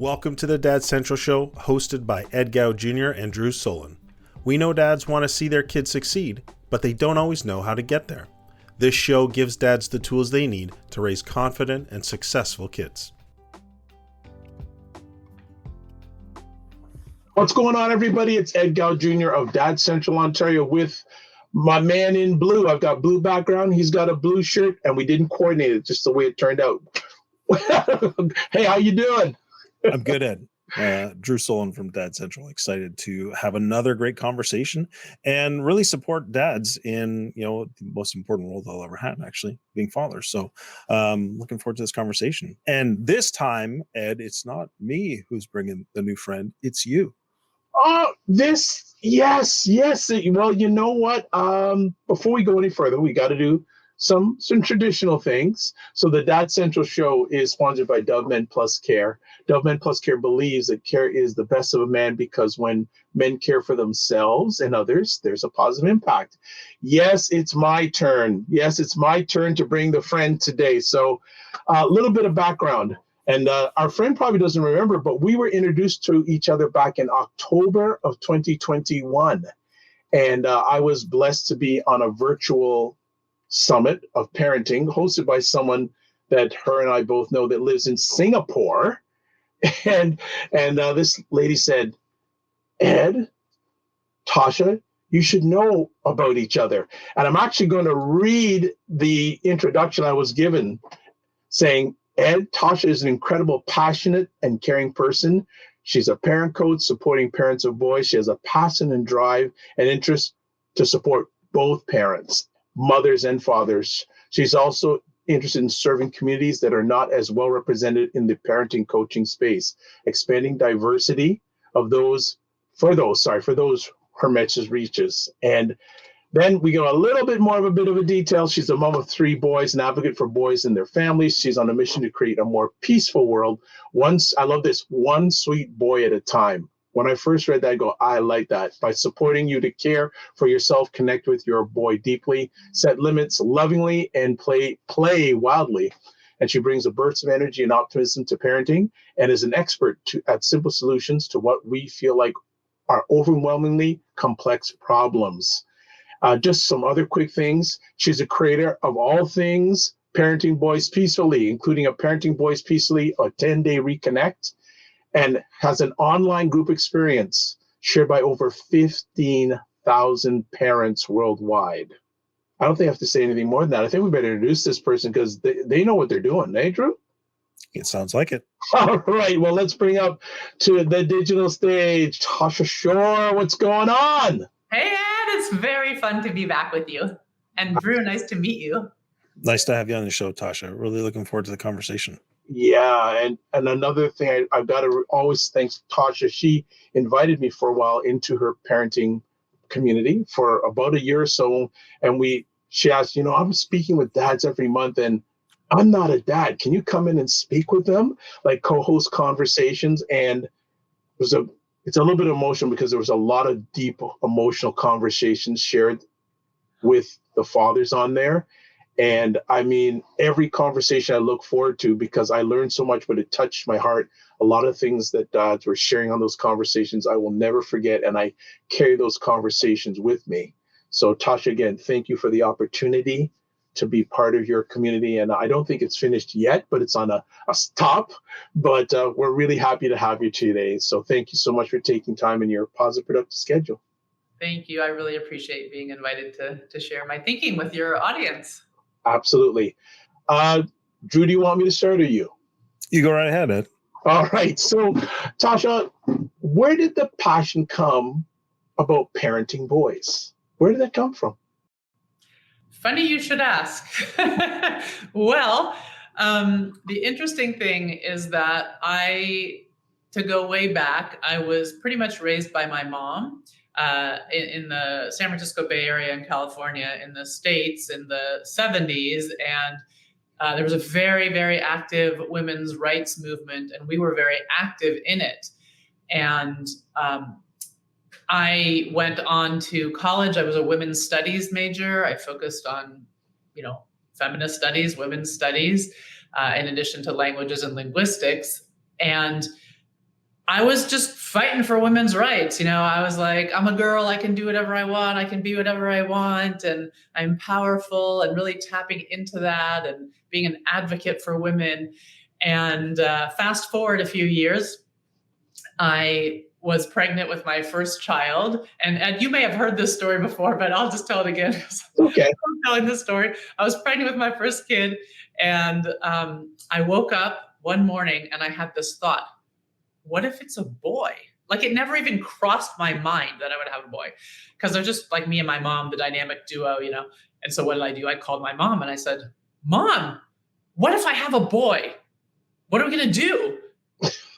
Welcome to the Dad Central Show, hosted by Ed Gough Jr. and Drew Soleyn. We know dads want to see their kids succeed, but they don't always know how to get there. This show gives dads the tools they need to raise confident and successful kids. What's going on, everybody? It's Ed Gough Jr. of Dad Central Ontario with my man in blue. I've got blue background. He's got a blue shirt, and we didn't coordinate it, just the way it turned out. Hey, how you doing? I'm good, Ed. Drew Soleyn from Dad Central. Excited to have another great conversation and really support dads in, the most important role they'll ever have, actually, being fathers. So looking forward to this conversation. And this time, Ed, it's not me who's bringing the new friend. It's you. Oh, yes. Well, you know what? Before we go any further, we got to do some traditional things. So the Dad Central show is sponsored by Dove Men Plus Care. Dove Men Plus Care believes that care is the best of a man because when men care for themselves and others, there's a positive impact. Yes, it's my turn. To bring the friend today. So a little bit of background. And our friend probably doesn't remember, but we were introduced to each other back in October of 2021. And I was blessed to be on a virtual summit of parenting hosted by someone that her and I both know that lives in Singapore. And this lady said, Ed, Tosha, you should know about each other. And I'm actually going to read the introduction I was given saying, Ed, Tosha is an incredible, passionate, and caring person. She's a parent coach supporting parents of boys. She has a passion and drive and interest to support both parents, mothers and fathers. She's also interested in serving communities that are not as well represented in the parenting coaching space, expanding diversity of those her message reaches. And then we go a little bit more of a bit of a detail. She's a mom of 3 boys, an advocate for boys and their families. She's on a mission to create a more peaceful world. I love this, one sweet boy at a time. When I first read that, I go, I like that. By supporting you to care for yourself, connect with your boy deeply, set limits lovingly, and play wildly. And she brings a burst of energy and optimism to parenting and is an expert at simple solutions to what we feel like are overwhelmingly complex problems. Just some other quick things. She's a creator of all things Parenting Boys Peacefully, including a Parenting Boys Peacefully, a 10-day reconnect, and has an online group experience shared by over 15,000 parents worldwide. I don't think I have to say anything more than that. I think we better introduce this person because they know what they're doing, eh, Drew? It sounds like it. All right. Well, let's bring up to the digital stage Tosha Schore. What's going on? Hey, Ed. It's very fun to be back with you. And Drew, nice to meet you. Nice to have you on the show, Tosha. Really looking forward to the conversation. Yeah, and another thing I've got to always thank Tosha. She invited me for a while into her parenting community for about a year or so, and she asked, I'm speaking with dads every month, and I'm not a dad. Can you come in and speak with them, like co-host conversations? And it's a little bit emotional because there was a lot of deep emotional conversations shared with the fathers on there. And I mean, every conversation I look forward to because I learned so much, but it touched my heart. A lot of things that dads were sharing on those conversations, I will never forget. And I carry those conversations with me. So Tosha, again, thank you for the opportunity to be part of your community. And I don't think it's finished yet, but it's on a stop. But we're really happy to have you today. So thank you so much for taking time in your positive, productive schedule. Thank you. I really appreciate being invited to share my thinking with your audience. Absolutely. Drew, do you want me to start or you? You go right ahead, Ed. All right. So, Tosha, where did the passion come about parenting boys? Where did that come from? Funny you should ask. Well, the interesting thing is that to go way back, I was pretty much raised by my mom. In the San Francisco Bay Area in California in the States in the 70s. And there was a very, very active women's rights movement, and we were very active in it. And I went on to college. I was a women's studies major. I focused on, feminist studies, women's studies, in addition to languages and linguistics. And I was just fighting for women's rights. I was like, I'm a girl. I can do whatever I want. I can be whatever I want. And I'm powerful, and really tapping into that and being an advocate for women. And fast forward a few years, I was pregnant with my first child. And you may have heard this story before, but I'll just tell it again. Okay. I'm telling this story. I was pregnant with my first kid, and I woke up one morning and I had this thought: what if it's a boy? Like, it never even crossed my mind that I would have a boy, because they're just like me and my mom, the dynamic duo. And so what did I do? I called my mom and I said, Mom, what if I have a boy? What are we going to do?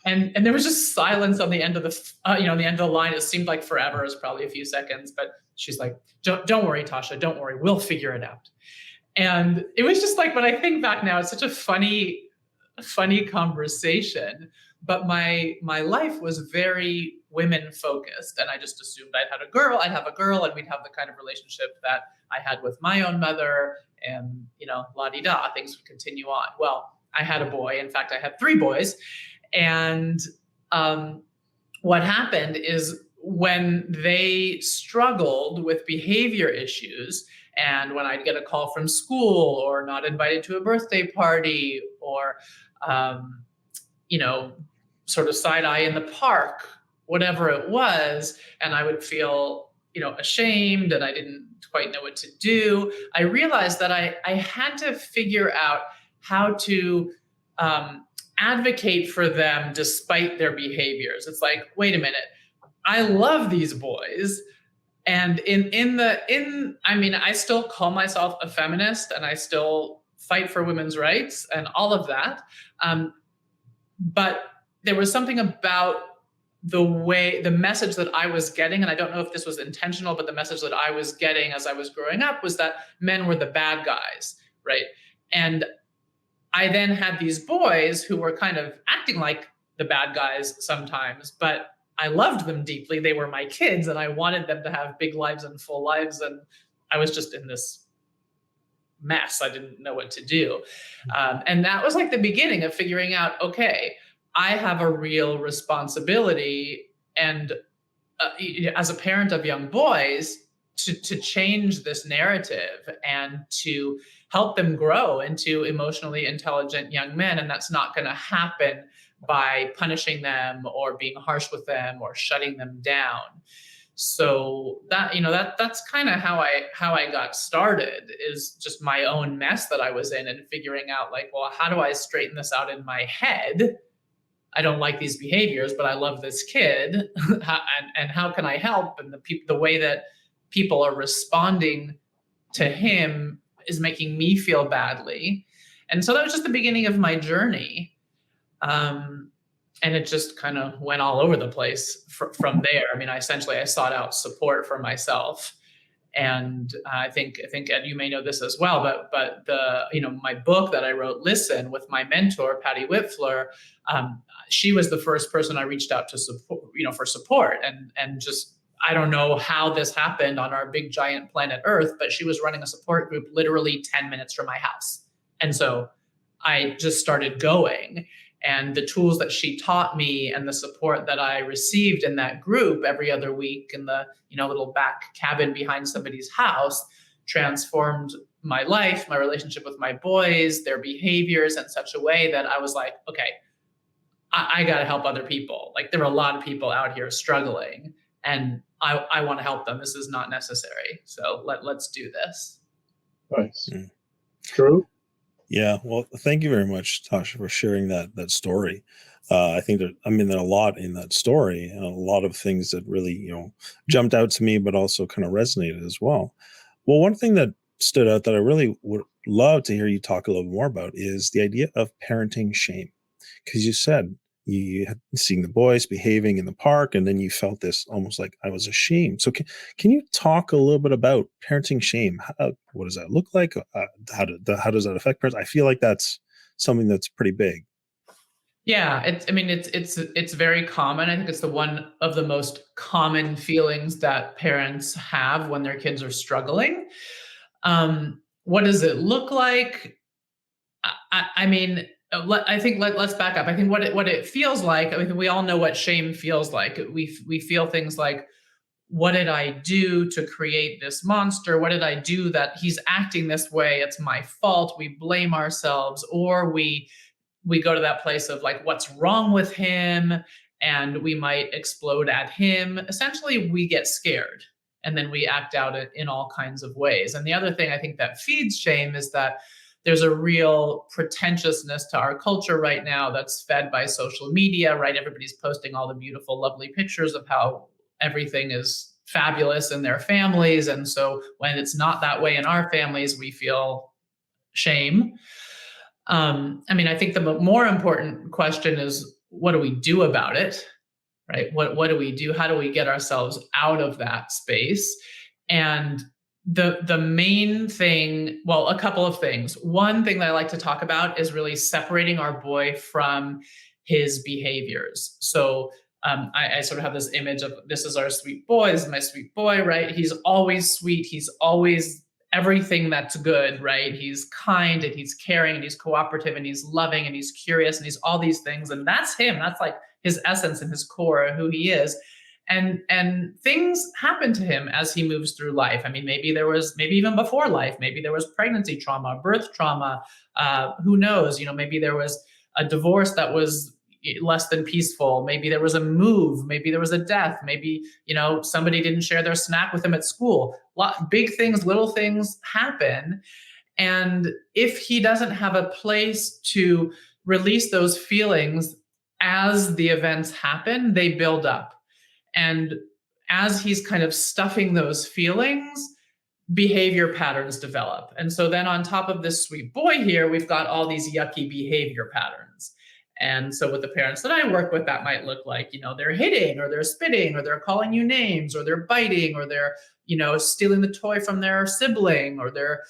And there was just silence on the end of the end of the line. It seemed like forever. It was probably a few seconds, but she's like, don't worry, Tosha, don't worry. We'll figure it out. And it was just like, when I think back now, it's such a funny conversation. But my life was very women focused, and I just assumed I'd have a girl, and we'd have the kind of relationship that I had with my own mother, and la di da, things would continue on. Well, I had a boy. In fact, I had 3 boys, and what happened is, when they struggled with behavior issues, and when I'd get a call from school, or not invited to a birthday party, or sort of side eye in the park, whatever it was, and I would feel, ashamed, and I didn't quite know what to do, I realized that I had to figure out how to advocate for them despite their behaviors. It's like, wait a minute, I love these boys. And I still call myself a feminist, and I still fight for women's rights and all of that. But there was something about the message that I was getting, and I don't know if this was intentional, but the message that I was getting as I was growing up was that men were the bad guys, right? And I then had these boys who were kind of acting like the bad guys sometimes, but I loved them deeply. They were my kids, and I wanted them to have big lives and full lives. And I was just in this mess. I didn't know what to do. And that was like the beginning of figuring out, okay, I have a real responsibility, and as a parent of young boys, to change this narrative and to help them grow into emotionally intelligent young men. And that's not going to happen by punishing them or being harsh with them or shutting them down. So that's kind of how I got started, is just my own mess that I was in, and figuring out, like, well, how do I straighten this out in my head? I don't like these behaviors, but I love this kid. and how can I help? And the way that people are responding to him is making me feel badly. And so that was just the beginning of my journey. And it just kind of went all over the place from there. I mean, I sought out support for myself. And I think Ed, you may know this as well, but my book that I wrote, Listen, with my mentor, Patty Whitfler, she was the first person I reached out to support, for support. And just, I don't know how this happened on our big giant planet Earth, but she was running a support group literally 10 minutes from my house. And so I just started going. And the tools that she taught me and the support that I received in that group every other week in the little back cabin behind somebody's house transformed my life, my relationship with my boys, their behaviors in such a way that I was like, okay, I got to help other people. Like, there are a lot of people out here struggling, and I want to help them. This is not necessary. So let's do this. Nice. True. Yeah, well, thank you very much, Tasha, for sharing that story. I think there are a lot in that story, and a lot of things that really, jumped out to me, but also kind of resonated as well. Well, one thing that stood out that I really would love to hear you talk a little more about is the idea of parenting shame, because you said you had seen the boys behaving in the park, and then you felt this almost like I was ashamed. So can you talk a little bit about parenting shame? What does that look like? How does that affect parents? I feel like that's something that's pretty big. Yeah, it's very common. I think it's one of the most common feelings that parents have when their kids are struggling. What does it look like? I mean, I think let's back up. I think what it feels like. I mean, we all know what shame feels like. We feel things like, what did I do to create this monster? What did I do that he's acting this way? It's my fault. We blame ourselves, or we go to that place of like, what's wrong with him? And we might explode at him. Essentially, we get scared and then we act out in all kinds of ways. And the other thing I think that feeds shame is that there's a real pretentiousness to our culture right now that's fed by social media, right? Everybody's posting all the beautiful, lovely pictures of how everything is fabulous in their families. And so when it's not that way in our families, we feel shame. I mean, I think the more important question is, what do we do about it? Right? What do we do? How do we get ourselves out of that space? And the main thing, well, a couple of things. One thing that I like to talk about is really separating our boy from his behaviors. So I sort of have this image of, this is our sweet boy, this is my sweet boy, right? He's always sweet. He's always everything that's good, right? He's kind and he's caring and he's cooperative and he's loving and he's curious and he's all these things. And that's him. That's like his essence and his core, who he is. And things happen to him as he moves through life. I mean, maybe even before life, maybe there was pregnancy trauma, birth trauma, who knows, maybe there was a divorce that was less than peaceful. Maybe there was a move, maybe there was a death, maybe, somebody didn't share their snack with him at school. Big things, little things happen. And if he doesn't have a place to release those feelings as the events happen, they build up. And as he's kind of stuffing those feelings, behavior patterns develop. And so then on top of this sweet boy here, we've got all these yucky behavior patterns. And so with the parents that I work with, that might look like, they're hitting, or they're spitting, or they're calling you names, or they're biting, or they're, stealing the toy from their sibling, or they're,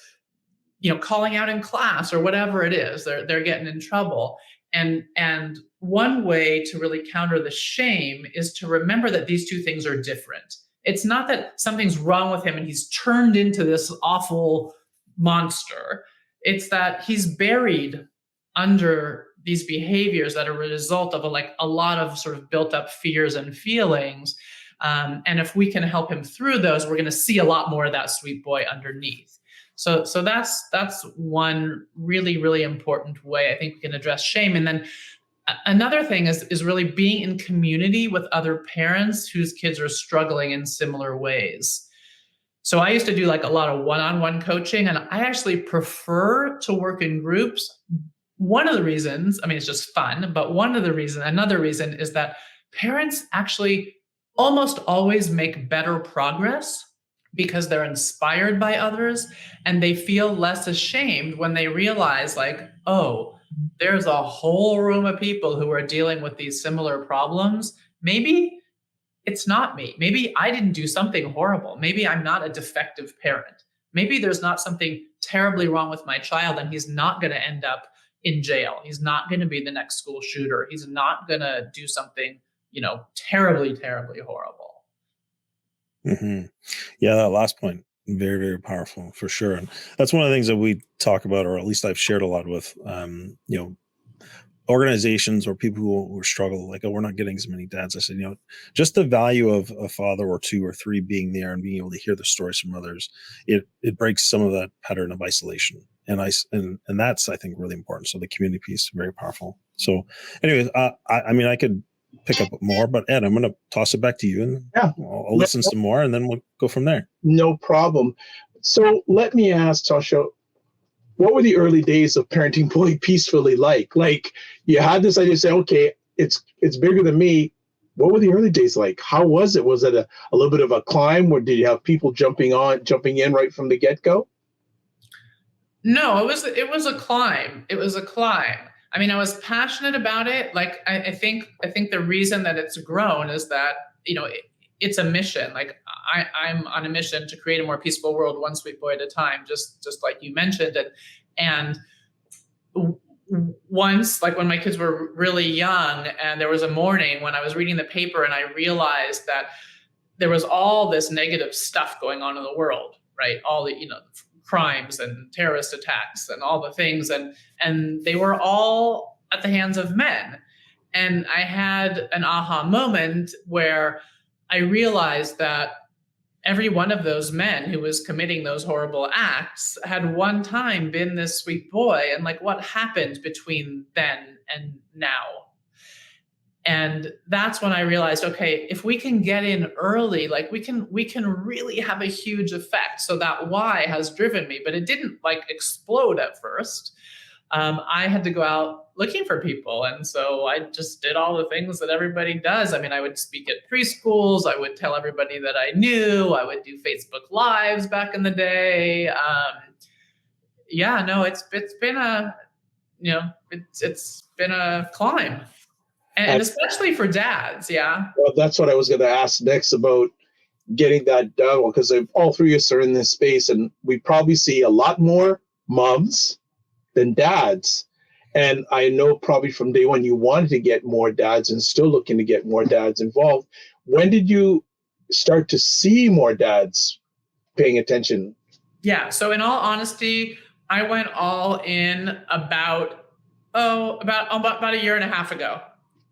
calling out in class, or whatever it is, they're getting in trouble. And one way to really counter the shame is to remember that these two things are different. It's not that something's wrong with him and he's turned into this awful monster. It's that he's buried under these behaviors that are a result of a lot of sort of built up fears and feelings. And if we can help him through those, we're going to see a lot more of that sweet boy underneath. So that's one really, really important way I think we can address shame. And then another thing is really being in community with other parents whose kids are struggling in similar ways. So I used to do a lot of one-on-one coaching, and I actually prefer to work in groups. One of the reasons, I mean, it's just fun, but another reason is that parents actually almost always make better progress because they're inspired by others, and they feel less ashamed when they realize oh, there's a whole room of people who are dealing with these similar problems. Maybe it's not me. Maybe I didn't do something horrible. Maybe I'm not a defective parent. Maybe there's not something terribly wrong with my child and he's not going to end up in jail. He's not going to be the next school shooter. He's not going to do something, terribly, terribly horrible. Mm-hmm. Yeah, that last point, very, very powerful for sure. And that's one of the things that we talk about, or at least I've shared a lot with, organizations or people who struggle, oh, we're not getting as many dads. I said, just the value of a father or two or three being there and being able to hear the stories from others, it breaks some of that pattern of isolation. And that's, I think, really important. So the community piece, very powerful. So anyways, I could pick up more, but Ed, I'm going to toss it back to you, and I'll listen some more, and then we'll go from there. No problem. So let me ask, Tosha, what were the early days of parenting boy peacefully like? You had this idea, say, okay, it's bigger than me. What were the early days like? How was it? Was it a little bit of a climb, or did you have people jumping in right from the get-go? No, it was a climb. It was a climb. I mean, I was passionate about it. I think the reason that it's grown is that, it's a mission. I'm on a mission to create a more peaceful world, one sweet boy at a time, just like you mentioned. And once, when my kids were really young, and there was a morning when I was reading the paper and I realized that there was all this negative stuff going on in the world, right? All the, crimes and terrorist attacks and all the things. And they were all at the hands of men. And I had an aha moment where I realized that every one of those men who was committing those horrible acts had one time been this sweet boy. And like, what happened between then and now? And that's when I realized, okay, if we can get in early, like we can really have a huge effect. So that why has driven me, but it didn't like explode at first. I had to go out looking for people. And so I just did all the things that everybody does. I mean, I would speak at preschools. I would tell everybody that I knew. I would do Facebook Lives back in the day. Yeah, no, it's been a, it's been a climb. And especially for dads, yeah. Well, that's what I was going to ask next about getting that done, because all three of us are in this space, and we probably see a lot more moms than dads. And I know probably from day one you wanted to get more dads and still looking to get more dads involved. When did you start to see more dads paying attention? Yeah. So in all honesty, I went all in about a year and a half ago.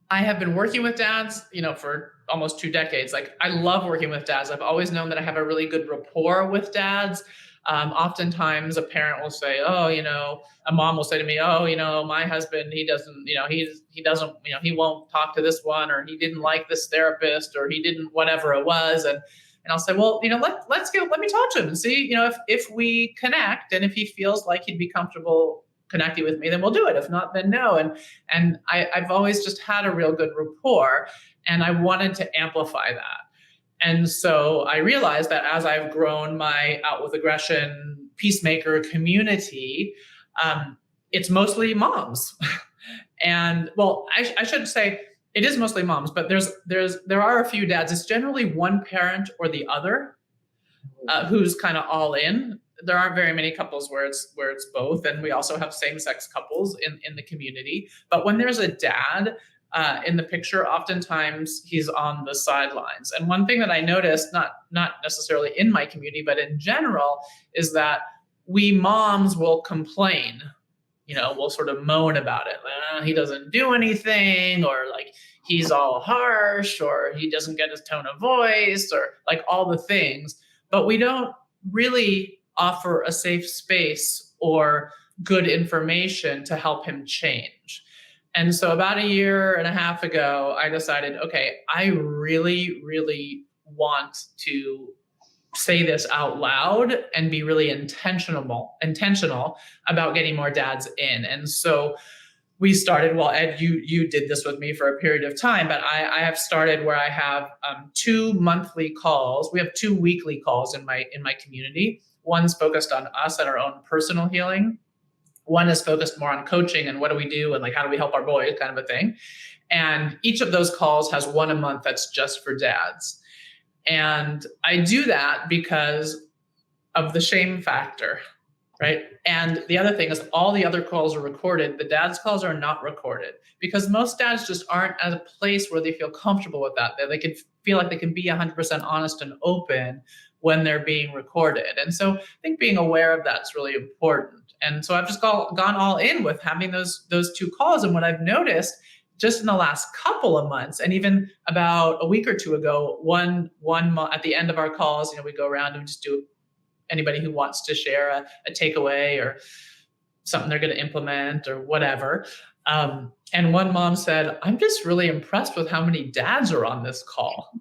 I have been working with dads, for almost 2 decades. Like, I love working with dads. I've always known that I have a really good rapport with dads. Oftentimes a parent will say, a mom will say to me, my husband, he doesn't, he doesn't, he won't talk to this one, or he didn't like this therapist, or he didn't, whatever it was. And I'll say, well, let me talk to him and see, if we connect, and if he feels like he'd be comfortable connecting with me, then we'll do it. If not, then no. And I've always just had a real good rapport, and I wanted to amplify that. And so I realized that as I've grown my Out With Aggression Peacemaker community, it's mostly moms. And well, I should say it is mostly moms, but there are a few dads. It's generally one parent or the other who's kind of all in. There aren't very many couples where it's both, and we also have same-sex couples in the community. But when there's a dad in the picture, oftentimes he's on the sidelines. And one thing that I noticed, not necessarily in my community, but in general, is that we moms will complain. We'll sort of moan about it. He doesn't do anything, or like he's all harsh, or he doesn't get his tone of voice, or like all the things. But we don't really offer a safe space or good information to help him change. And so about a year and a half ago, I decided, okay, I really, really want to say this out loud and be really intentional about getting more dads in. And so we started, well, Ed, you did this with me for a period of time, but I have started where I have 2 monthly calls. We have 2 weekly calls in my community. One's focused on us and our own personal healing. One is focused more on coaching and what do we do and like how do we help our boys, kind of a thing. And each of those calls has one a month that's just for dads. And I do that because of the shame factor, right? And the other thing is all the other calls are recorded. The dads' calls are not recorded because most dads just aren't at a place where they feel comfortable with that they can feel like they can be 100% honest and open when they're being recorded. And so I think being aware of that's really important. And so I've just gone all in with having those 2 calls. And what I've noticed just in the last couple of months, and even about a week or 2 ago, one month at the end of our calls, we go around and just do anybody who wants to share a takeaway or something they're going to implement or whatever. And one mom said, I'm just really impressed with how many dads are on this call.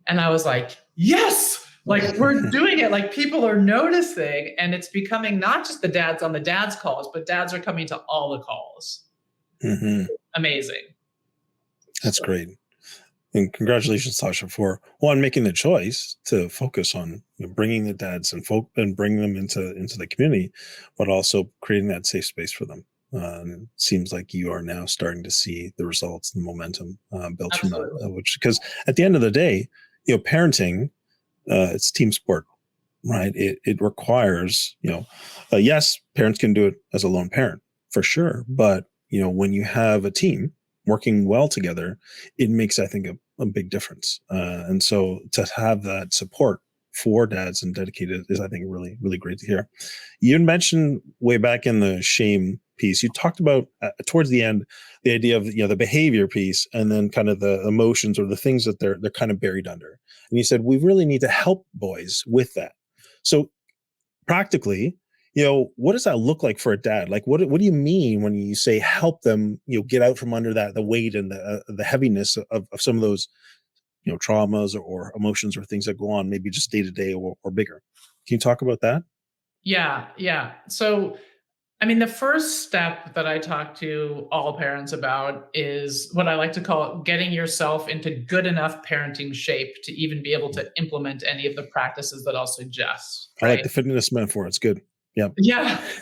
And I was like, yes, like we're doing it. Like people are noticing, and it's becoming not just the dads on the dads calls, but dads are coming to all the calls. Mm-hmm. Amazing. That's great. And congratulations, Tosha, for one, making the choice to focus on bringing the dads and bringing them into the community, but also creating that safe space for them. And it seems like you are now starting to see the results, the momentum built Absolutely. from that. Which, because at the end of the day, parenting, it's team sport, right? It requires, yes, parents can do it as a lone parent for sure, but when you have a team working well together, it makes, I think, a big difference. And so to have that support for dads and dedicated is, I think, really, really great to hear. You mentioned way back in the shame piece. You talked about towards the end the idea of the behavior piece, and then kind of the emotions or the things that they're kind of buried under. And you said we really need to help boys with that. So practically, what does that look like for a dad? Like, what do you mean when you say help them, get out from under that the weight and the heaviness of some of those traumas or emotions or things that go on, maybe just day to day or bigger. Can you talk about that? Yeah. So, I mean, the first step that I talk to all parents about is what I like to call getting yourself into good enough parenting shape to even be able to implement any of the practices that I'll suggest, I like right? the fitness metaphor. It's good. Yeah.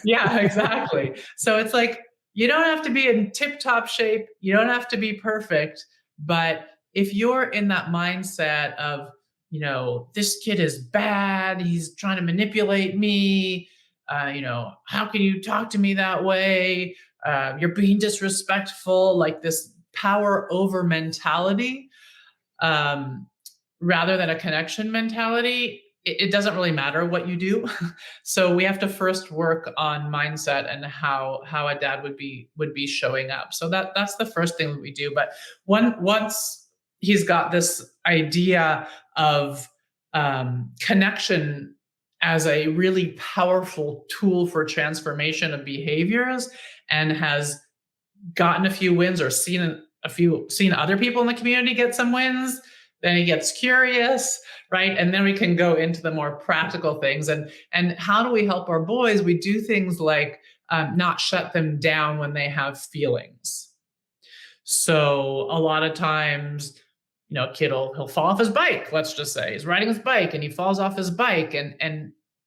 Yeah, exactly. So it's like you don't have to be in tip-top shape, you don't have to be perfect, but if you're in that mindset of, this kid is bad, he's trying to manipulate me, how can you talk to me that way? You're being disrespectful, like this power over mentality. Um, Rather than a connection mentality, it doesn't really matter what you do. So we have to first work on mindset and how a dad would be showing up. So that's the first thing that we do. But once he's got this idea of connection as a really powerful tool for transformation of behaviors, and has gotten a few wins or seen other people in the community get some wins, then he gets curious, right? And then we can go into the more practical things. And how do we help our boys? We do things like not shut them down when they have feelings. So a lot of times, a kid he'll fall off his bike. Let's just say he's riding his bike and he falls off his bike, and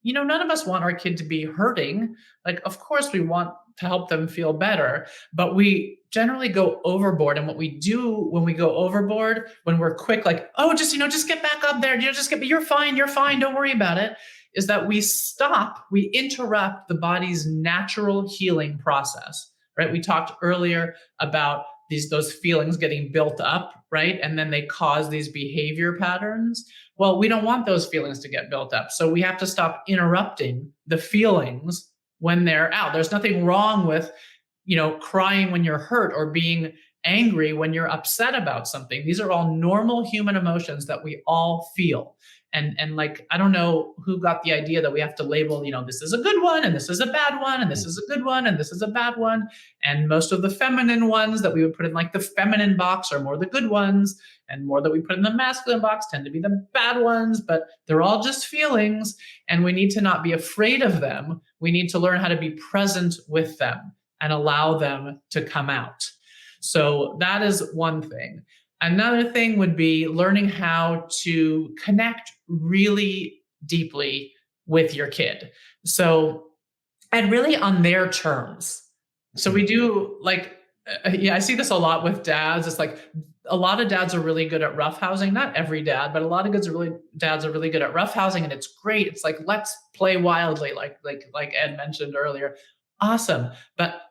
none of us want our kid to be hurting. Like, of course, we want to help them feel better, but we generally go overboard. And what we do when we go overboard, when we're quick, like, oh, just get back up there, you're fine, don't worry about it, is that we interrupt the body's natural healing process, right? We talked earlier about those feelings getting built up, right? And then they cause these behavior patterns. Well, we don't want those feelings to get built up. So we have to stop interrupting the feelings when they're out. There's nothing wrong with, crying when you're hurt or being angry when you're upset about something. These are all normal human emotions that we all feel. And like, I don't know who got the idea that we have to label, this is a good one and this is a bad one and this is a good one and this is a bad one. And most of the feminine ones that we would put in like the feminine box are more the good ones, and more that we put in the masculine box tend to be the bad ones, but they're all just feelings, and we need to not be afraid of them. We need to learn how to be present with them and allow them to come out. So that is one thing. Another thing would be learning how to connect really deeply with your kid. So, and really on their terms. So we do I see this a lot with dads. It's like a lot of dads are really good at roughhousing. Not every dad, but a lot of dads are really good at roughhousing, and it's great. It's like, let's play wildly, like Ed mentioned earlier. Awesome. But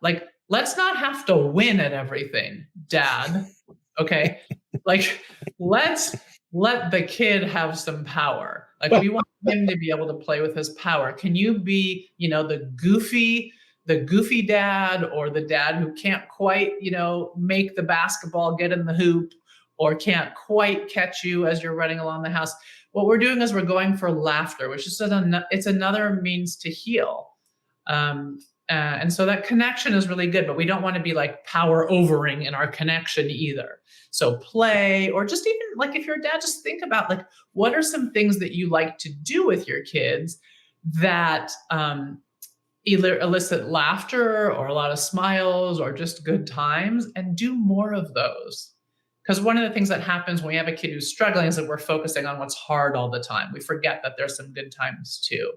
let's not have to win at everything, dad. Okay. Let's let the kid have some power. We want him to be able to play with his power. Can you be, the goofy dad, or the dad who can't quite, make the basketball get in the hoop, or can't quite catch you as you're running along the house? What we're doing is we're going for laughter, which is it's another means to heal. And so that connection is really good, but we don't want to be power overing in our connection either. So play, or just even if you're a dad, just think about what are some things that you like to do with your kids that either elicit laughter or a lot of smiles or just good times, and do more of those. Because one of the things that happens when we have a kid who's struggling is that we're focusing on what's hard all the time. We forget that there's some good times too.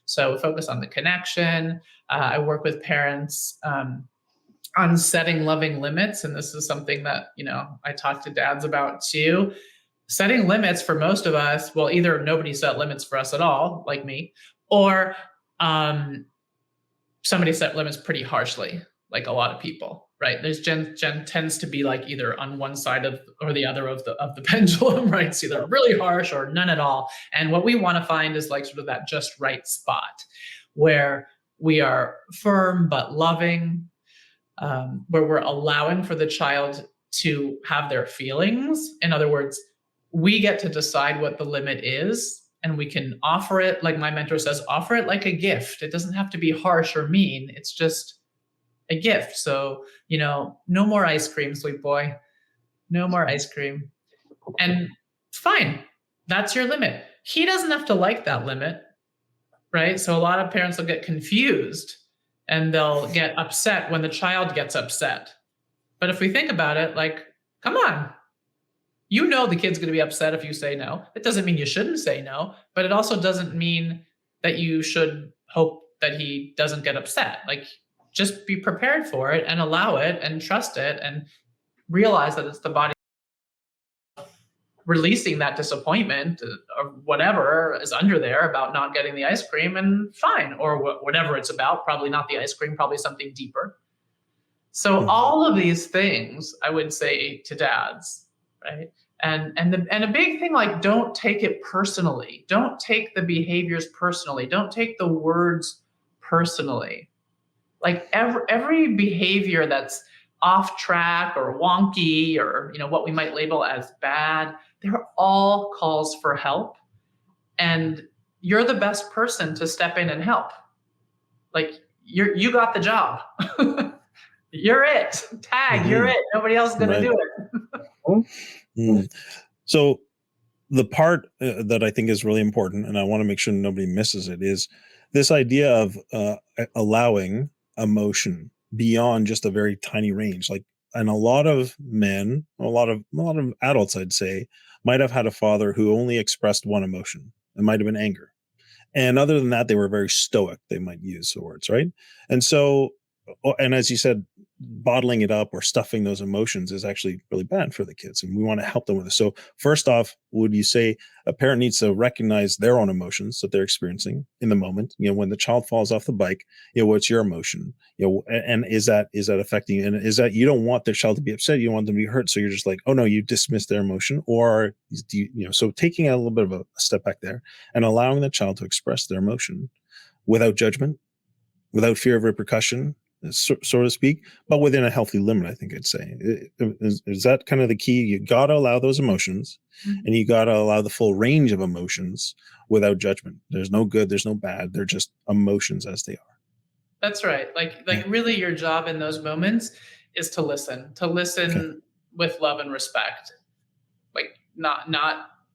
So we focus on the connection. I work with parents on setting loving limits. And this is something that, I talk to dads about too. Setting limits for most of us, well, either nobody set limits for us at all, like me, or somebody set limits pretty harshly, like a lot of people, right? There's Jen tends to be either on one side or the other of the pendulum, right? It's either really harsh or none at all. And what we want to find is sort of that just right spot where we are firm but loving, where we're allowing for the child to have their feelings. In other words, we get to decide what the limit is, and we can offer it, like my mentor says, offer it like a gift. It doesn't have to be harsh or mean. It's just a gift. So, no more ice cream, sweet boy. No more ice cream. And fine, that's your limit. He doesn't have to like that limit, right? So a lot of parents will get confused and they'll get upset when the child gets upset. But if we think about it, like, come on, the kid's going to be upset if you say no. It doesn't mean you shouldn't say no, but it also doesn't mean that you should hope that he doesn't get upset. Like, just be prepared for it and allow it and trust it and realize that it's the body releasing that disappointment or whatever is under there about not getting the ice cream, and fine, or whatever it's about, probably not the ice cream, probably something deeper. So all of these things I would say to dads, right? And a big thing, like, don't take it personally. Don't take the behaviors personally. Don't take the words personally. Like every behavior that's off track or wonky or what we might label as bad, they're all calls for help, and you're the best person to step in and help. Like, you got the job. You're it. Tag, you're it. Nobody else is going to do it. So the part that I think is really important, and I want to make sure nobody misses it, is this idea of allowing emotion beyond just a very tiny range. Like, and a lot of men, a lot of adults, I'd say, might have had a father who only expressed one emotion. It might have been anger. And other than that, they were very stoic. They might use the words, right? And so, and as you said, bottling it up or stuffing those emotions is actually really bad for the kids. And we want to help them with it. So first off, would you say a parent needs to recognize their own emotions that they're experiencing in the moment? When the child falls off the bike, what's your emotion? And is that affecting you? And is that you don't want their child to be upset? You want them to be hurt. So you're just like, oh no, you dismiss their emotion. Or do you, so taking a little bit of a step back there and allowing the child to express their emotion without judgment, without fear of repercussion, so to speak, but within a healthy limit, I think I'd say. Is that kind of the key? You got to allow those emotions, and you got to allow the full range of emotions without judgment. There's no good, there's no bad. They're just emotions as they are. That's right. Like really your job in those moments is to listen with love and respect. Like not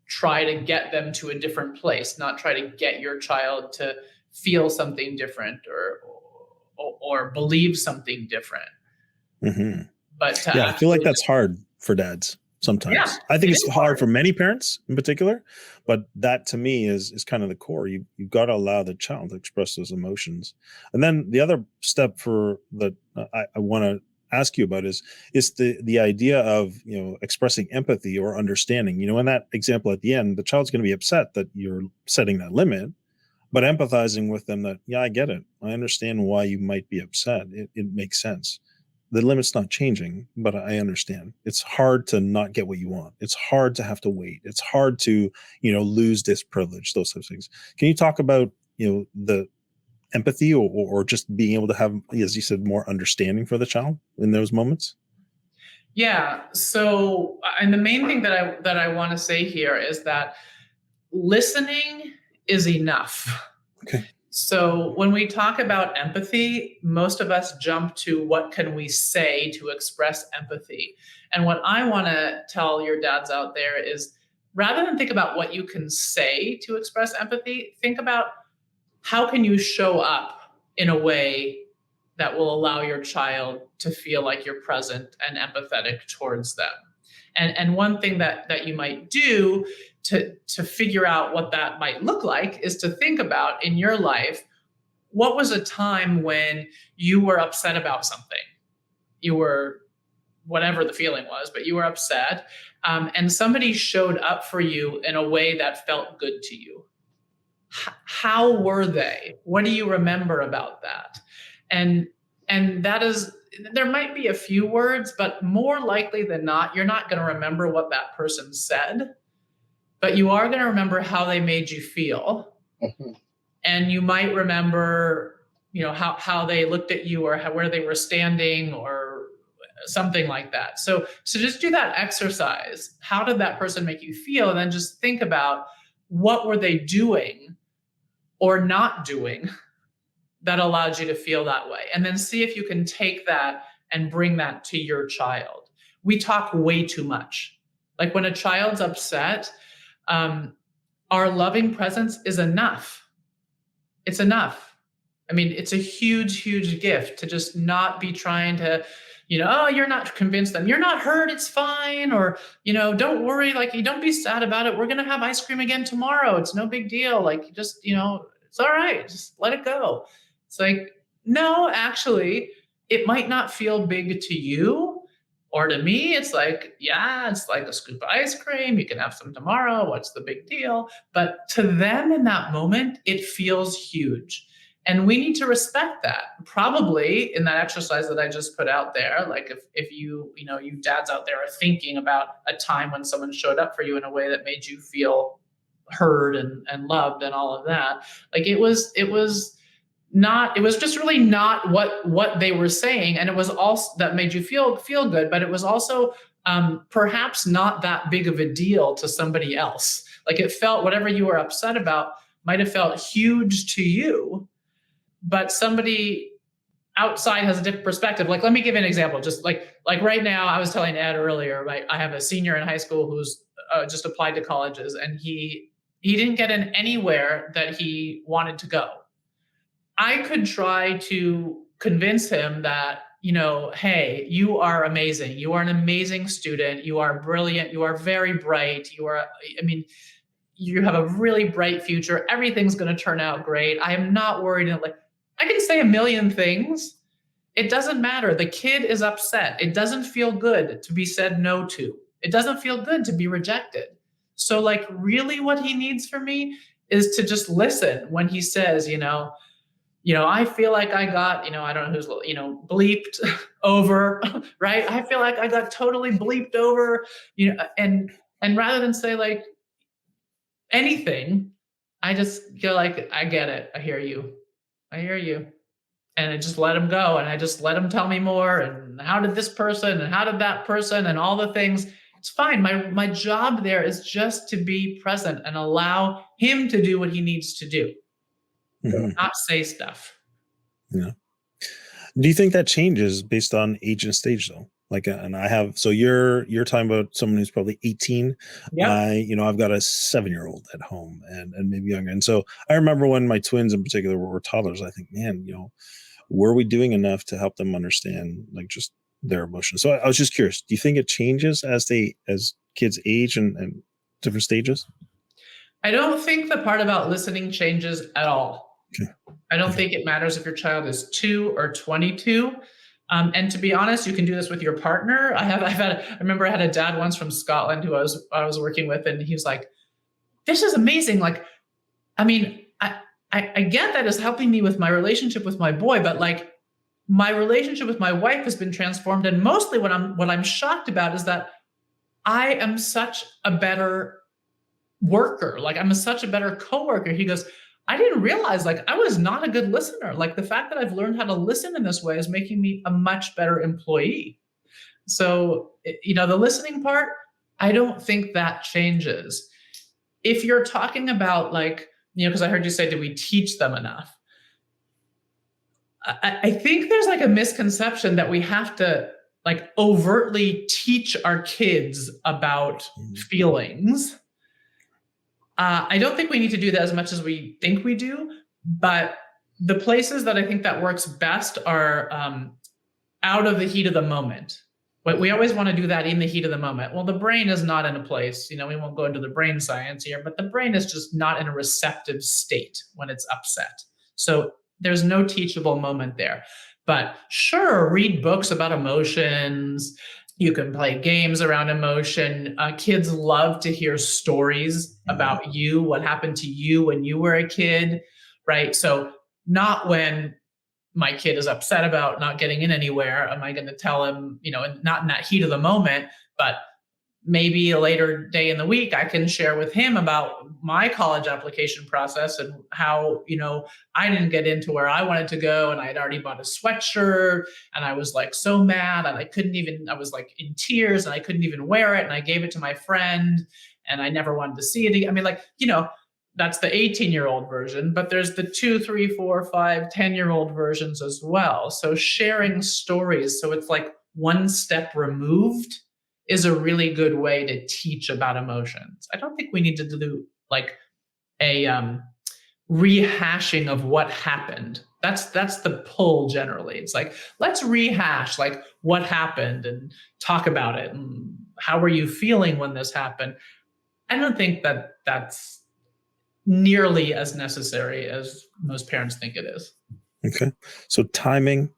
try to get them to a different place, not try to get your child to feel something different or believe something different. But I feel like that's hard for dads sometimes. Yeah, I think it's hard for many parents in particular, but that to me is kind of the core. You've got to allow the child to express those emotions. And then the other step for that I want to ask you about is the idea of expressing empathy or understanding. In that example at the end, the child's going to be upset that you're setting that limit, but empathizing with them that, I get it. I understand why you might be upset. It makes sense. The limit's not changing, but I understand. It's hard to not get what you want. It's hard to have to wait. It's hard to, lose this privilege, those types of things. Can you talk about, the empathy or just being able to have, as you said, more understanding for the child in those moments? Yeah. So, and the main thing that I want to say here is that listening is enough. Okay. So when we talk about empathy, most of us jump to what can we say to express empathy. And what I want to tell your dads out there is, rather than think about what you can say to express empathy, think about how can you show up in a way that will allow your child to feel like you're present and empathetic towards them. And one thing that you might do to figure out what that might look like is to think about in your life, what was a time when you were upset about something? You were, whatever the feeling was, but you were upset, and somebody showed up for you in a way that felt good to you. How were they? What do you remember about that? And that is, there might be a few words, but more likely than not, you're not going to remember what that person said, but you are going to remember how they made you feel. And you might remember how they looked at you, or where they were standing, or something like that. So just do that exercise. How did that person make you feel? And then just think about, what were they doing or not doing that allowed you to feel that way? And then see if you can take that and bring that to your child. We talk way too much. Like when a child's upset, our loving presence is enough. It's enough. I mean, it's a huge, huge gift to just not be trying to, oh, you're not convinced them. You're not hurt. It's fine. Or, don't worry. Like, you don't be sad about it. We're going to have ice cream again tomorrow. It's no big deal. Like, just, it's all right. Just let it go. It's like, no, actually, it might not feel big to you or to me. It's like, yeah, it's like a scoop of ice cream. You can have some tomorrow. What's the big deal? But to them in that moment, it feels huge. And we need to respect that. Probably in that exercise that I just put out there, like if you dads out there are thinking about a time when someone showed up for you in a way that made you feel heard and loved and all of that, like it was just really not what they were saying. And it was also that made you feel good, but it was also perhaps not that big of a deal to somebody else. Like it felt, whatever you were upset about might have felt huge to you, but somebody outside has a different perspective. Like, let me give you an example. Just like right now, I was telling Ed earlier, right? I have a senior in high school who's just applied to colleges, and he didn't get in anywhere that he wanted to go. I could try to convince him that, hey, you are amazing. You are an amazing student. You are brilliant. You are very bright. You have a really bright future. Everything's going to turn out great. I am not worried. Like, I can say a million things. It doesn't matter. The kid is upset. It doesn't feel good to be said no to. It doesn't feel good to be rejected. So like, really what he needs from me is to just listen when he says, I feel like I got, I don't know who's, bleeped over, right? I feel like I got totally bleeped over, and rather than say like anything, I just feel like, I get it. I hear you. And I just let him go. And I just let him tell me more. And how did this person and how did that person and all the things. It's fine. My job there is just to be present and allow him to do what he needs to do. Not say stuff. Yeah. Do you think that changes based on age and stage though? Like, and I have, so you're talking about someone who's probably 18. Yep. I've got a 7-year-old at home and maybe younger. And so I remember when my twins in particular were toddlers, I think, man, were we doing enough to help them understand like just their emotions? So I was just curious, do you think it changes as kids age and different stages? I don't think the part about listening changes at all. Okay. I don't think it matters if your child is 2 or 22. And to be honest, you can do this with your partner. I remember I had a dad once from Scotland who I was working with, and he was like, "This is amazing. Like, I mean, I get that it's helping me with my relationship with my boy, but like my relationship with my wife has been transformed. And mostly what I'm shocked about is that I am such a better worker. Like I'm such a better coworker." He goes, "I didn't realize like I was not a good listener. Like the fact that I've learned how to listen in this way is making me a much better employee." So, the listening part, I don't think that changes. If you're talking about like, because I heard you say, do we teach them enough? I think there's like a misconception that we have to like overtly teach our kids about feelings. I don't think we need to do that as much as we think we do, but the places that I think that works best are out of the heat of the moment. But we always want to do that in the heat of the moment. Well, the brain is not in a place, we won't go into the brain science here, but the brain is just not in a receptive state when it's upset. So there's no teachable moment there. But sure, read books about emotions. You can play games around emotion. Kids love to hear stories about you, what happened to you when you were a kid, right? So not when my kid is upset about not getting in anywhere, am I going to tell him, not in that heat of the moment, but maybe a later day in the week, I can share with him about my college application process and how, I didn't get into where I wanted to go. And I had already bought a sweatshirt and I was like so mad and I was like in tears and I couldn't even wear it. And I gave it to my friend and I never wanted to see it again. I mean, that's the 18-year-old version, but there's the 2, 3, 4, 5, 10-year-old versions as well. So sharing stories, so it's like one step removed, is a really good way to teach about emotions. I don't think we need to do like a rehashing of what happened. That's the pull generally. It's like, let's rehash like what happened and talk about it and how were you feeling when this happened. I don't think that that's nearly as necessary as most parents think it is. Okay. So timing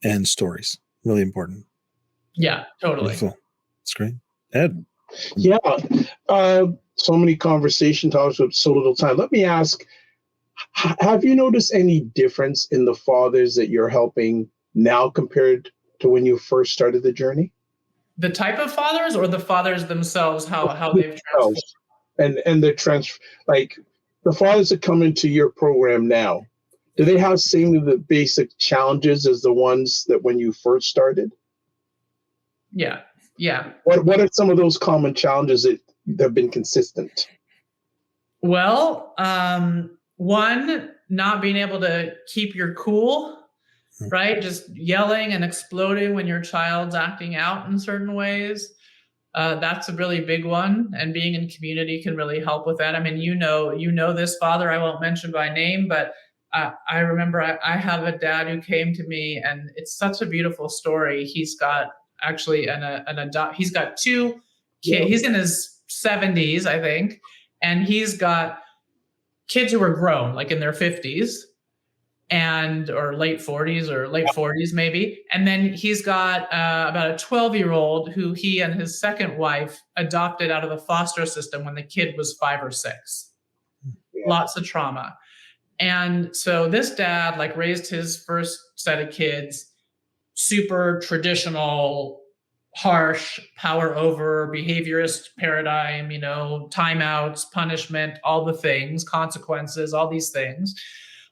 and stories, really important. Yeah, totally. Beautiful. That's great. Ed? Yeah. So many conversation topics with so little time. Let me ask, have you noticed any difference in the fathers that you're helping now compared to when you first started the journey? The type of fathers or the fathers themselves, how they've transformed? And like the fathers that come into your program now, do they have same of the basic challenges as the ones that when you first started? Yeah. What are some of those common challenges that have been consistent? Well, one, not being able to keep your cool, right? Just yelling and exploding when your child's acting out in certain ways. That's a really big one, and being in community can really help with that. I mean, you know this father I won't mention by name, but I remember I have a dad who came to me, and it's such a beautiful story. He's got actually he's got 2 kids. He's in his 70s, I think, and he's got kids who are grown, like in their 50s or late 40s or late 40s maybe. And then he's got about a 12-year-old who he and his second wife adopted out of the foster system when the kid was 5 or 6. Yeah. Lots of trauma. And so this dad like raised his first set of kids, super traditional, harsh, power over, behaviorist paradigm, timeouts, punishment, all the things, consequences, all these things.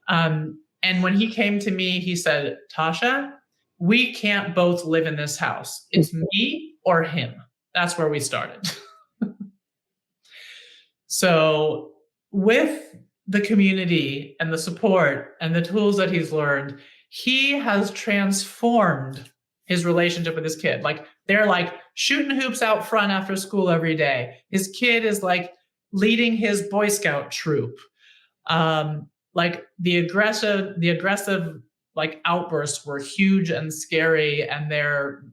And when he came to me, he said, Tosha, we can't both live in this house. It's me or him. That's where we started. So with the community and the support and the tools that he's learned, he has transformed his relationship with his kid. Like they're like shooting hoops out front after school every day. His kid is like leading his Boy Scout troop. Like the aggressive like outbursts were huge and scary, and they're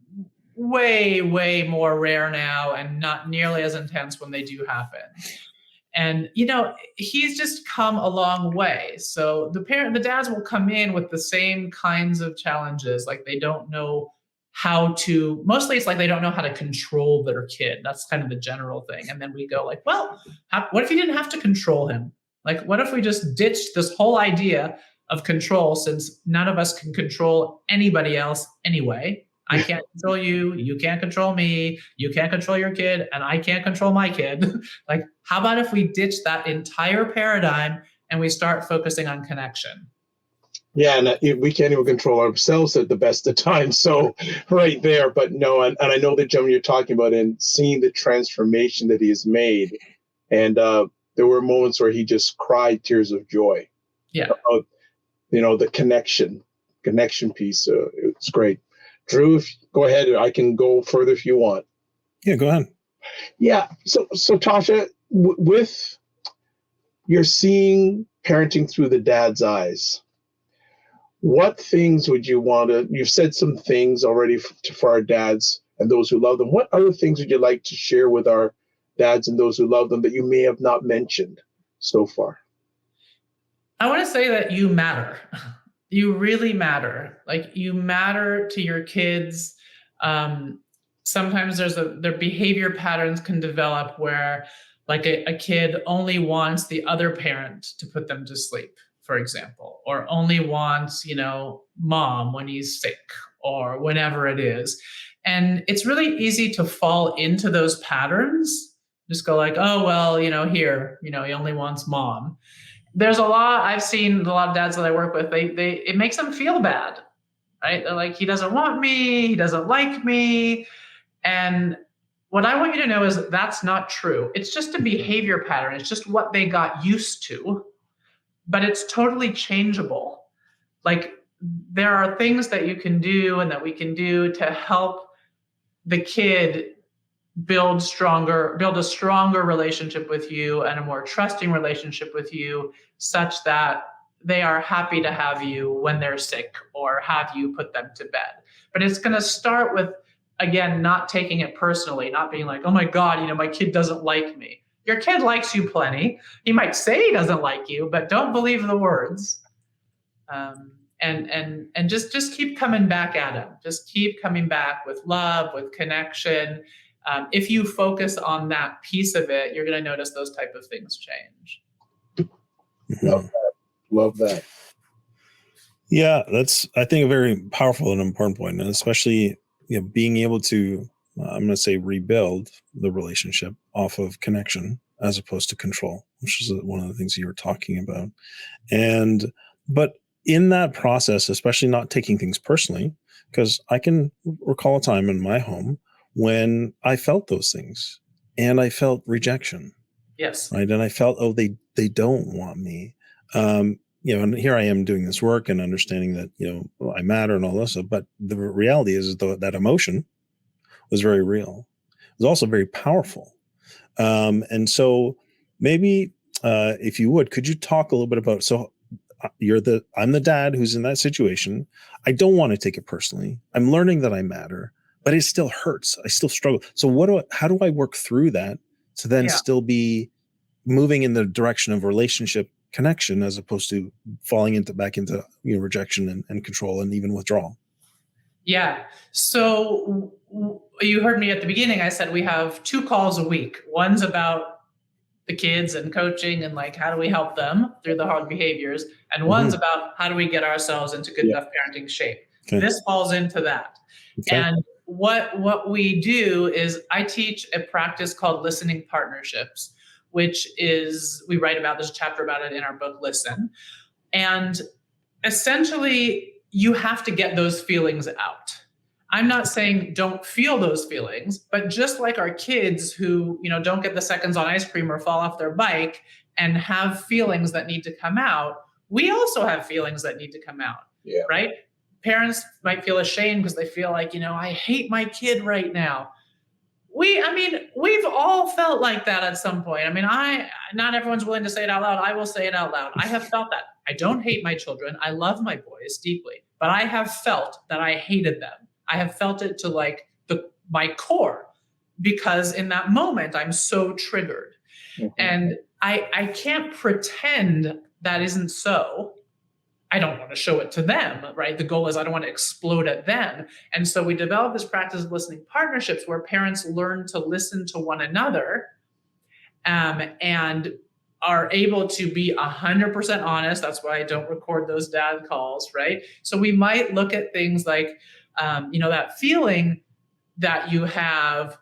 way, way more rare now and not nearly as intense when they do happen. And he's just come a long way. So the dads will come in with the same kinds of challenges, like they don't know mostly it's like they don't know how to control their kid. That's kind of the general thing. And then we go like, well, what if you didn't have to control him? Like, what if we just ditched this whole idea of control, since none of us can control anybody else anyway? I can't control you. You can't control me. You can't control your kid. And I can't control my kid. Like, how about if we ditch that entire paradigm and we start focusing on connection? Yeah, and we can't even control ourselves at the best of times. So right there, but no, and I know the gentleman you're talking about, and seeing the transformation that he has made. And there were moments where he just cried tears of joy. Yeah. The connection piece. It's great. Drew, go ahead. I can go further if you want. Yeah, go ahead. Yeah. So Tosha, with you're seeing parenting through the dad's eyes, what things would you want to, you've said some things already for our dads and those who love them. What other things would you like to share with our dads and those who love them that you may have not mentioned so far? I want to say that you matter. You really matter. Like, you matter to your kids. Sometimes their behavior patterns can develop where like a kid only wants the other parent to put them to sleep, for example, or only wants, mom when he's sick or whenever it is. And it's really easy to fall into those patterns. Just go like, oh, well, here, he only wants mom. There's I've seen a lot of dads that I work with, it makes them feel bad, right? They're like, he doesn't want me, he doesn't like me. And what I want you to know is that's not true. It's just a behavior pattern. It's just what they got used to, but it's totally changeable. Like, there are things that you can do and that we can do to help the kid build a stronger relationship with you and a more trusting relationship with you, such that they are happy to have you when they're sick or have you put them to bed. But it's going to start with, again, not taking it personally, not being like, oh my God, my kid doesn't like me. Your kid likes you plenty. He might say he doesn't like you, but don't believe the words. And just keep coming back at him. Just keep coming back with love, with connection. If you focus on that piece of it, you're going to notice those type of things change. Love that. Love that. Yeah, that's, I think, a very powerful and important point, and especially being able to, I'm going to say, rebuild the relationship off of connection as opposed to control, which is one of the things you were talking about. But in that process, especially not taking things personally, because I can recall a time in my home when I felt those things and I felt rejection. Yes. Right. And I felt, oh, they don't want me. And here I am doing this work and understanding that, I matter and all this stuff. But the reality is that emotion was very real. It was also very powerful. And so maybe if you would, could you talk a little bit about, I'm the dad who's in that situation. I don't want to take it personally. I'm learning that I matter, but it still hurts. I still struggle. So how do I work through that to then still be moving in the direction of relationship connection as opposed to falling back into rejection and control and even withdrawal? Yeah. So you heard me at the beginning. I said we have 2 calls a week. One's about the kids and coaching and like, how do we help them through the hard behaviors? And one's about how do we get ourselves into good enough parenting shape? Okay. This falls into that. Okay. And what we do is I teach a practice called listening partnerships, which is, we write about, there's a chapter about it in our book, Listen. And essentially you have to get those feelings out. I'm not saying don't feel those feelings, but just like our kids who, don't get the seconds on ice cream or fall off their bike and have feelings that need to come out, we also have feelings that need to come out, right? Parents might feel ashamed because they feel like, I hate my kid right now. We've all felt like that at some point. Not everyone's willing to say it out loud. I will say it out loud. I have felt that. I don't hate my children. I love my boys deeply, but I have felt that I hated them. I have felt it to like my core, because in that moment I'm so triggered. Mm-hmm. And I can't pretend that isn't so. I don't want to show it to them, right? The goal is I don't want to explode at them. And so we develop this practice of listening partnerships where parents learn to listen to one another and are able to be 100% honest. That's why I don't record those dad calls, right? So we might look at things like, that feeling that you have,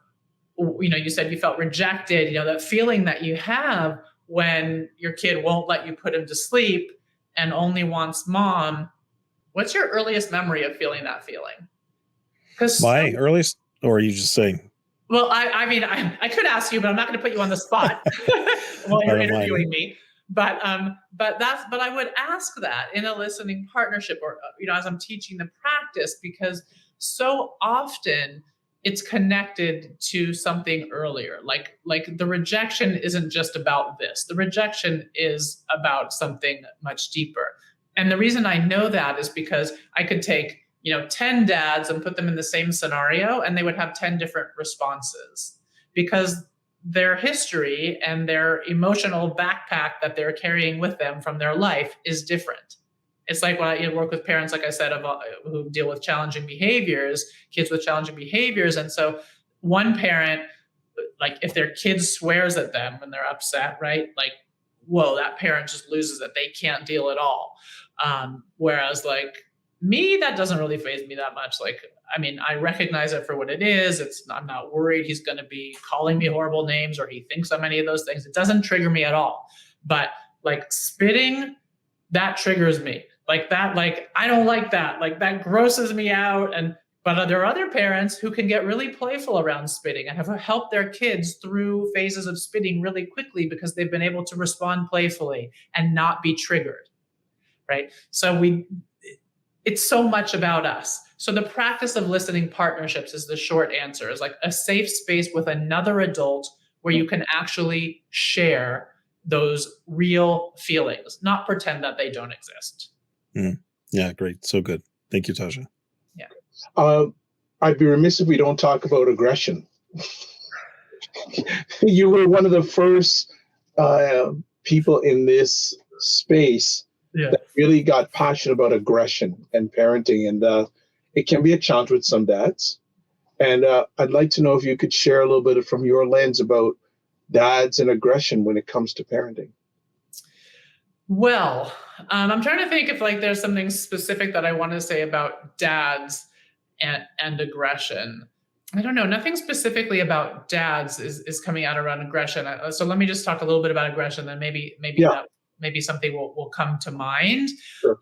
you said you felt rejected, that feeling that you have when your kid won't let you put him to sleep and only wants mom. What's your earliest memory of feeling that feeling? My earliest, or are you just saying? Well, I could ask you, but I'm not going to put you on the spot while you're interviewing me. But I would ask that in a listening partnership, or as I'm teaching the practice, because so often it's connected to something earlier. Like the rejection isn't just about this. The rejection is about something much deeper. And the reason I know that is because I could take 10 dads and put them in the same scenario, and they would have 10 different responses, because their history and their emotional backpack that they're carrying with them from their life is different. It's like when I work with parents, like I said, who deal with challenging behaviors, kids with challenging behaviors. And so one parent, like if their kid swears at them when they're upset, right? Like, whoa, that parent just loses it. They can't deal at all. Whereas like Me, that doesn't really faze me that much. Like, I mean, I recognize it for what it is. I'm not worried he's going to be calling me horrible names or he thinks I'm any of those things. It doesn't trigger me at all. But like spitting, that triggers me. Like that, like I don't like that. Like that grosses me out. But there are other parents who can get really playful around spitting and have helped their kids through phases of spitting really quickly because they've been able to respond playfully and not be triggered. Right. So it's so much about us. So the practice of listening partnerships is the short answer, is like a safe space with another adult where you can actually share those real feelings, not pretend that they don't exist. Yeah, great. So good. Thank you, Tosha. Yeah. I'd be remiss if we don't talk about aggression. You were one of the first people in this space that really got passionate about aggression and parenting, and it can be a challenge with some dads. And I'd like to know if you could share a little bit from your lens about dads and aggression when it comes to parenting. Well, I'm trying to think if like there's something specific that I want to say about dads and aggression. I don't know. Nothing specifically about dads is coming out around aggression. So let me just talk a little bit about aggression, then maybe something will come to mind. Sure.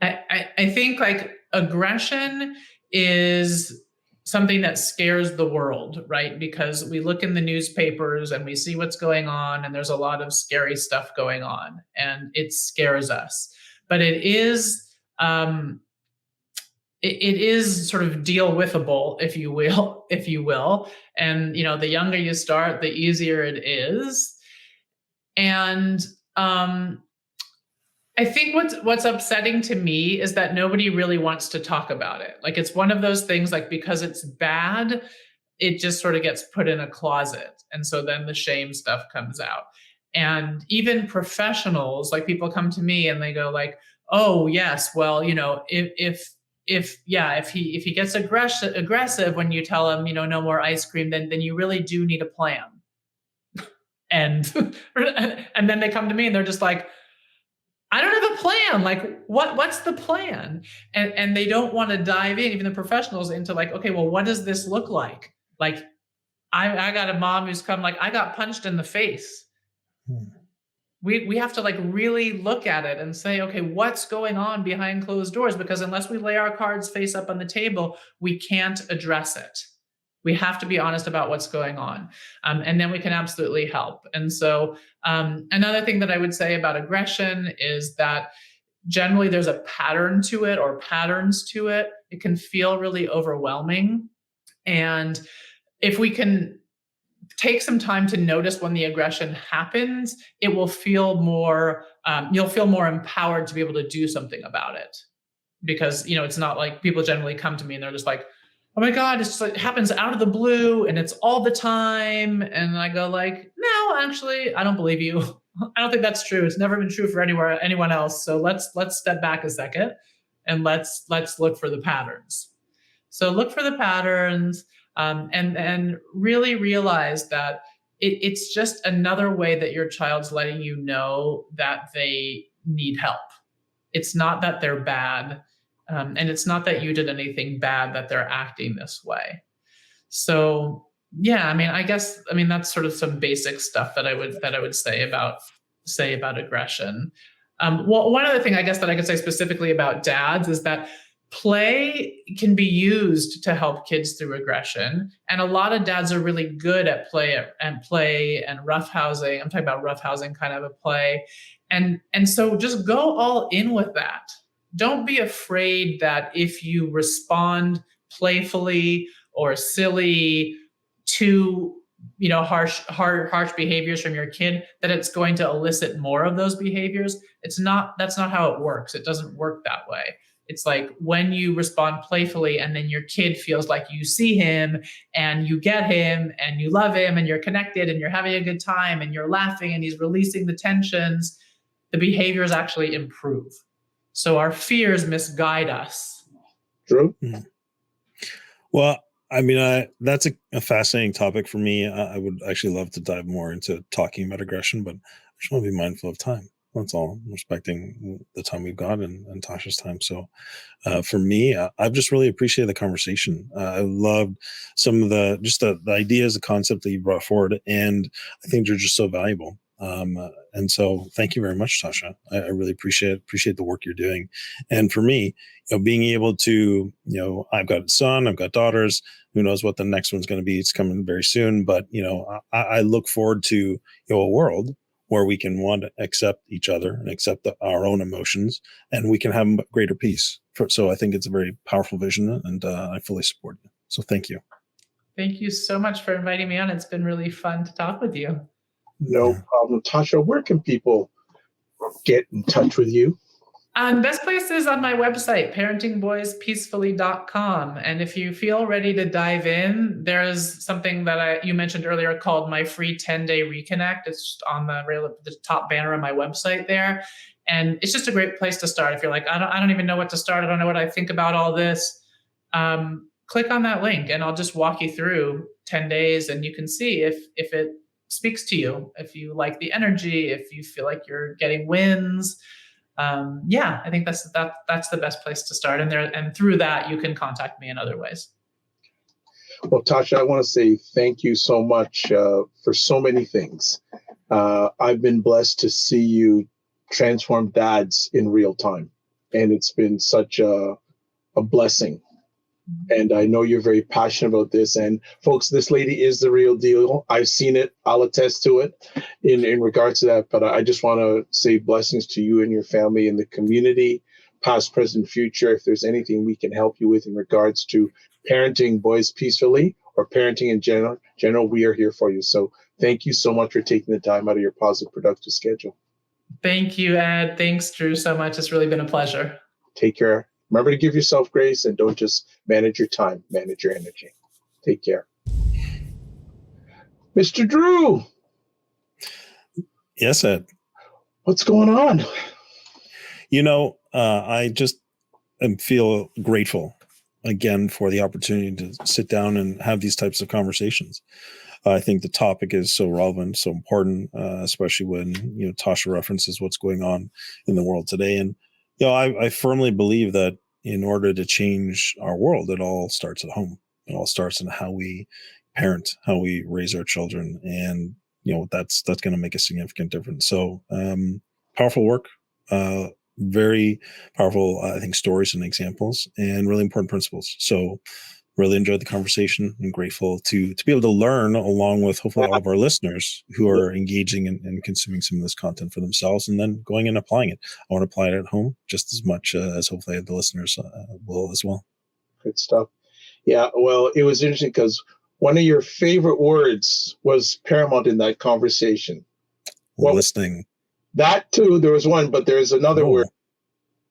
I think like aggression is something that scares the world, right? Because we look in the newspapers and we see what's going on, and there's a lot of scary stuff going on, and it scares us. But it is sort of deal withable, if you will. And the younger you start, the easier it is. And I think what's upsetting to me is that nobody really wants to talk about it. Like it's one of those things, like because it's bad, it just sort of gets put in a closet. And so then the shame stuff comes out. And even professionals, like people come to me and they go like, oh yes, well, if he gets aggressive when you tell him, no more ice cream, then you really do need a plan. And then they come to me and they're just like, I don't have a plan. Like, what's the plan? And they don't want to dive in, even the professionals, into like, okay, well, what does this look like? Like, I got a mom who's come like, I got punched in the face. We have to like really look at it and say, okay, what's going on behind closed doors? Because unless we lay our cards face up on the table, we can't address it. We have to be honest about what's going on. And then we can absolutely help. And so another thing that I would say about aggression is that generally there's a pattern to it or patterns to it. It can feel really overwhelming. And if we can take some time to notice when the aggression happens, it will feel more, you'll feel more empowered to be able to do something about it. Because, it's not like people generally come to me and they're just like, oh my God, it's just like, it happens out of the blue and it's all the time. And I go like, no, actually, I don't believe you. I don't think that's true. It's never been true for anyone else. So let's step back a second and let's look for the patterns. So look for the patterns and really realize that it's just another way that your child's letting you know that they need help. It's not that they're bad. And it's not that you did anything bad that they're acting this way. So yeah, that's sort of some basic stuff that I would say about aggression. Well, one other thing I guess that I could say specifically about dads is that play can be used to help kids through aggression, and a lot of dads are really good at play and roughhousing. I'm talking about roughhousing kind of a play, and so just go all in with that. Don't be afraid that if you respond playfully or silly to harsh behaviors from your kid, that it's going to elicit more of those behaviors. That's not how it works. It doesn't work that way. It's like when you respond playfully and then your kid feels like you see him and you get him and you love him and you're connected and you're having a good time and you're laughing and he's releasing the tensions, the behaviors actually improve. So our fears misguide us. True. Well, that's a fascinating topic for me. I would actually love to dive more into talking about aggression, but I just want to be mindful of time. That's all. Respecting the time we've got and Tasha's time. So for me, I've just really appreciated the conversation. I loved some of the ideas, the concept that you brought forward, and I think they're just so valuable. And so, thank you very much, Tasha. I really appreciate the work you're doing. And for me, being able to, I've got a son, I've got daughters. Who knows what the next one's going to be? It's coming very soon. But I look forward to a world where we can want to accept each other and accept our own emotions, and we can have greater peace. So I think it's a very powerful vision, and I fully support you. So thank you. Thank you so much for inviting me on. It's been really fun to talk with you. No problem. Tasha, where can people get in touch with you? The best place is on my website, parentingboyspeacefully.com. And if you feel ready to dive in, there's something that you mentioned earlier called my free 10-day reconnect. It's just on the top banner on my website there. And it's just a great place to start. If you're like, I don't even know what to start. I don't know what I think about all this. Click on that link and I'll just walk you through 10 days and you can see if it speaks to you, if you like the energy, if you feel like you're getting wins. I think that's the best place to start. And through that, you can contact me in other ways. Well, Tasha, I want to say thank you so much for so many things. I've been blessed to see you transform dads in real time. And it's been such a blessing. And I know you're very passionate about this. And folks, this lady is the real deal. I've seen it. I'll attest to it in regards to that. But I just want to say blessings to you and your family and the community, past, present, future. If there's anything we can help you with in regards to parenting boys peacefully or parenting in general, we are here for you. So thank you so much for taking the time out of your positive, productive schedule. Thank you, Ed. Thanks, Drew, so much. It's really been a pleasure. Take care. Remember to give yourself grace and don't just manage your time, manage your energy. Take care. Mr. Drew. Yes, Ed. What's going on? I just feel grateful again for the opportunity to sit down and have these types of conversations. I think the topic is so relevant, so important, especially when, Tasha references what's going on in the world today. And I firmly believe that in order to change our world, it all starts at home. It all starts in how we parent, how we raise our children. And, that's going to make a significant difference. So powerful work, very powerful, I think, stories and examples and really important principles. So really enjoyed the conversation and grateful to be able to learn along with hopefully all of our listeners who are engaging and consuming some of this content for themselves and then going and applying it. I want to apply it at home just as much as hopefully the listeners will as well. Good stuff. Yeah, well, it was interesting because one of your favorite words was paramount in that conversation. Listening. That too, there was one, but there's another word.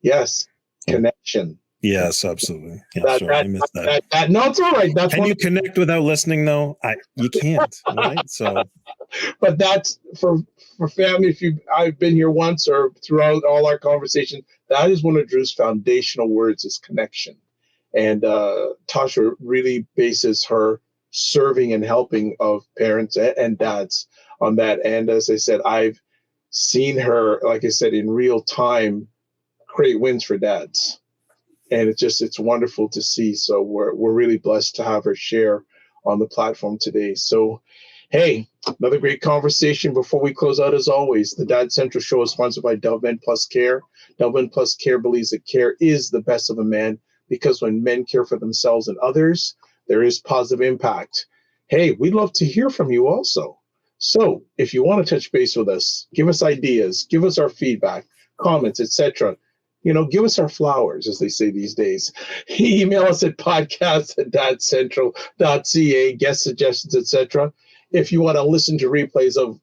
Yes, connection. Yes, absolutely. Yeah, sure. I missed that. No, it's all right. Can you connect without listening, though? You can't, right? So, but that's for family. I've been here once or throughout all our conversation, that is one of Drew's foundational words is connection. And Tasha really bases her serving and helping of parents and dads on that. And as I said, I've seen her, like I said, in real time, create wins for dads. And it's wonderful to see. So we're really blessed to have her share on the platform today. So, hey, another great conversation. Before we close out, as always, the Dad Central Show is sponsored by Dove Men Plus Care. Dove Men Plus Care believes that care is the best of a man because when men care for themselves and others, there is positive impact. Hey, we'd love to hear from you also. So if you want to touch base with us, give us ideas, give us our feedback, comments, etc., give us our flowers, as they say these days. Email us at podcast@dadcentral.ca, guest suggestions, etc. If you want to listen to replays of,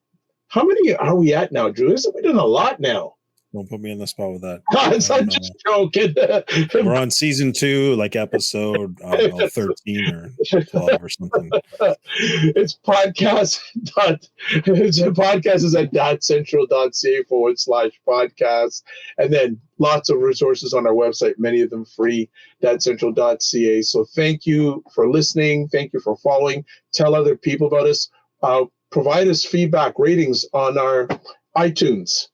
how many are we at now, Drew? We've done a lot now. Don't put me in the spot with that. I'm just joking. We're on season 2, like episode 13 or 12 or something. It's podcast is at dadcentral.ca/podcast. And then lots of resources on our website, many of them free, dadcentral.ca. So thank you for listening. Thank you for following. Tell other people about us. Provide us feedback, ratings on our iTunes.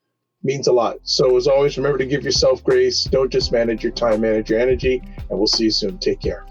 means a lot. So as always, remember to give yourself grace. Don't just manage your time, manage your energy. And we'll see you soon. Take care.